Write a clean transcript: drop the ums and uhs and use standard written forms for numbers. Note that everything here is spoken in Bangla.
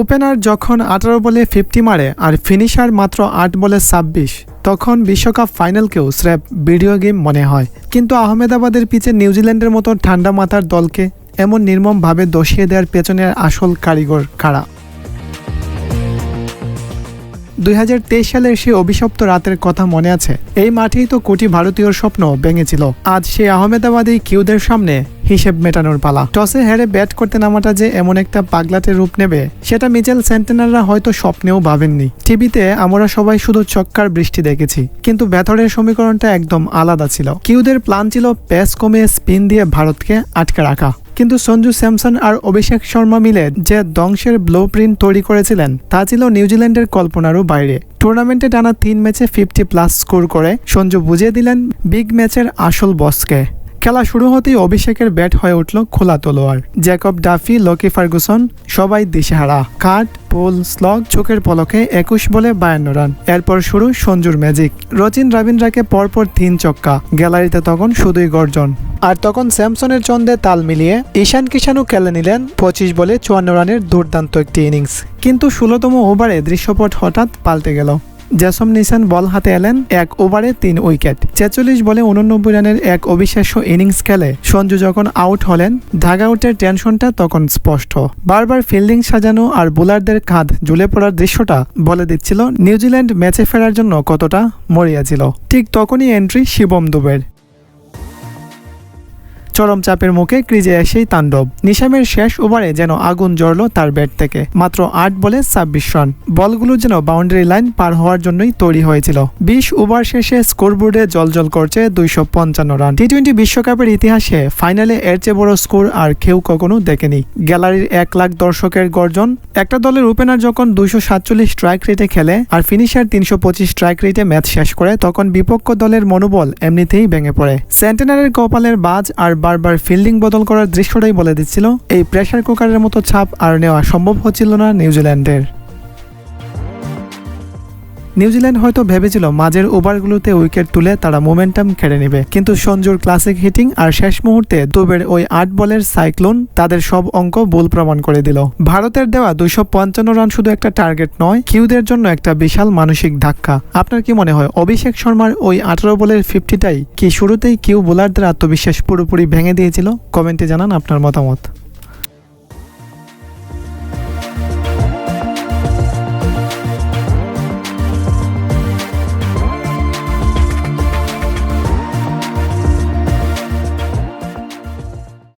ওপেনার যখন 18 বলে 50 মারে আর ফিনিশার মাত্র 8 বলে 26, তখন বিশ্বকাপ ফাইনালকেও স্রেফ ভিডিও গেম মনে হয়। কিন্তু আহমেদাবাদের পিচে নিউজিল্যান্ডের মতো ঠান্ডা মাথার দলকে এমন নির্মমভাবে দশিয়ে দেওয়ার পেছনের আসল কারিগর কারা? 2023 সালের সেই অভিশপ্ত রাতের কথা মনে আছে? এই মাঠেই তো কোটি ভারতীয়র স্বপ্ন ভেঙেছিল। আজ সেই আহমেদাবাদী কিউদের সামনে হিসেব মেটানোর পালা। টসে হেরে ব্যাট করতে নামাটা যে এমন একটা পাগলাটে রূপ নেবে, সেটা মিচেল সেন্টেনাররা হয়তো স্বপ্নেও ভাবেননি। টিভিতে আমরা সবাই শুধু চক্কার বৃষ্টি দেখেছি, কিন্তু ভেতরের সমীকরণটা একদম আলাদা ছিল। কিউদের প্ল্যান ছিল পেস কমিয়ে স্পিন দিয়ে ভারতকে আটকে রাখা। কিন্তু সঞ্জু স্যামসন আর অভিষেক শর্মা মিলে যে ধ্বংসের ব্লুপ্রিন্ট তৈরি করেছিলেন, তা ছিল নিউজিল্যান্ডের কল্পনারও বাইরে। টুর্নামেন্টে টানা 3 ম্যাচে 50+ স্কোর করে সঞ্জু বুঝিয়ে দিলেন বিগ ম্যাচের আসল বসকে। খেলা শুরু হতেই অভিষেকের ব্যাট হয়ে উঠল খোলা তলোয়ার। জ্যাকব ডাফি, লকি ফার্গুসন সবাই দিশেহারা। কাট, পুল, স্লগ, চোখের পলকে 21 বলে 52 রান। এরপর শুরু সঞ্জুর ম্যাজিক। রচিন রবীন্দ্রকে পরপর 3 ছক্কা। গ্যালারিতে তখন শুধুই গর্জন। আর তখন স্যামসনের ছন্দে তাল মিলিয়ে ঈশান কিষানও খেলে নিলেন 25 বলে 54 রানের দুর্দান্ত একটি ইনিংস। কিন্তু 16তম ওভারে দৃশ্যপট হঠাৎ পাল্টে গেল। জেসম নিশান বল হাতে এলেন 1 ওভারে 3 উইকেট। 46 বলে 89 রানের এক অবিশ্বাস্য ইনিংস খেলে সঞ্জু যখন আউট হলেন, ডাগআউটের টেনশনটা তখন স্পষ্ট। বারবার ফিল্ডিং সাজানো আর বোলারদের কাঁধ ঝুলে পড়ার দৃশ্যটা বলে দিচ্ছিল নিউজিল্যান্ড ম্যাচে ফেরার জন্য কতটা মরিয়া ছিল। ঠিক তখনই এন্ট্রি শিবম দুবের। চরম চাপের মুখে ক্রিজে এসেই তাণ্ডব। নিশামের শেষ ওভারে যেন আগুন জ্বলল তার ব্যাট থেকে। মাত্র 8 বলে 26 রান। বলগুলো যেন বাউন্ডারি লাইন পার হওয়ার জন্যই তৈরি হয়েছিল। 20 ওভার শেষে স্কোরবোর্ডে জ্বলজ্বল করছে 255 রান। টি-20 বিশ্বকাপের ইতিহাসে ফাইনালে এর চেয়ে বড় স্কোর আর কেউ কখনো দেখেনি। গ্যালারির 1 লাখ দর্শকের গর্জন। একটা দলের ওপেনার যখন 247 স্ট্রাইক রেটে খেলে আর ফিনিশার 325 স্ট্রাইক রেটে ম্যাচ শেষ করে, তখন বিপক্ষ দলের মনোবল এমনিতেই ভেঙে পড়ে। সেন্টেনারের কপালের বাজ আর বারবার ফিল্ডিং বদল করার দৃশ্যটাই বলে দিচ্ছিল এই প্রেসার কুকারের মতো ছাপ আর নেওয়া সম্ভব হচ্ছিল না নিউজিল্যান্ডের। নিউজিল্যান্ড হয়তো ভেবেছিল মাঝের ওভারগুলোতে উইকেট তুলে তারা মোমেন্টাম কেড়ে নেবে, কিন্তু সঞ্জুর ক্লাসিক হিটিং আর শেষ মুহূর্তে দুবের ওই 8 বলের সাইক্লোন তাদের সব অঙ্ক ভুল প্রমাণ করে দিল। ভারতের দেওয়া 255 রান শুধু একটা টার্গেট নয়, কিউদের জন্য একটা বিশাল মানসিক ধাক্কা। আপনার কি মনে হয় অভিষেক শর্মার ওই 18 বলের 50টাই কি শুরুতেই কিউ বোলারদের আত্মবিশ্বাস পুরোপুরি ভেঙে দিয়েছিল? কমেন্টে জানান আপনার মতামত।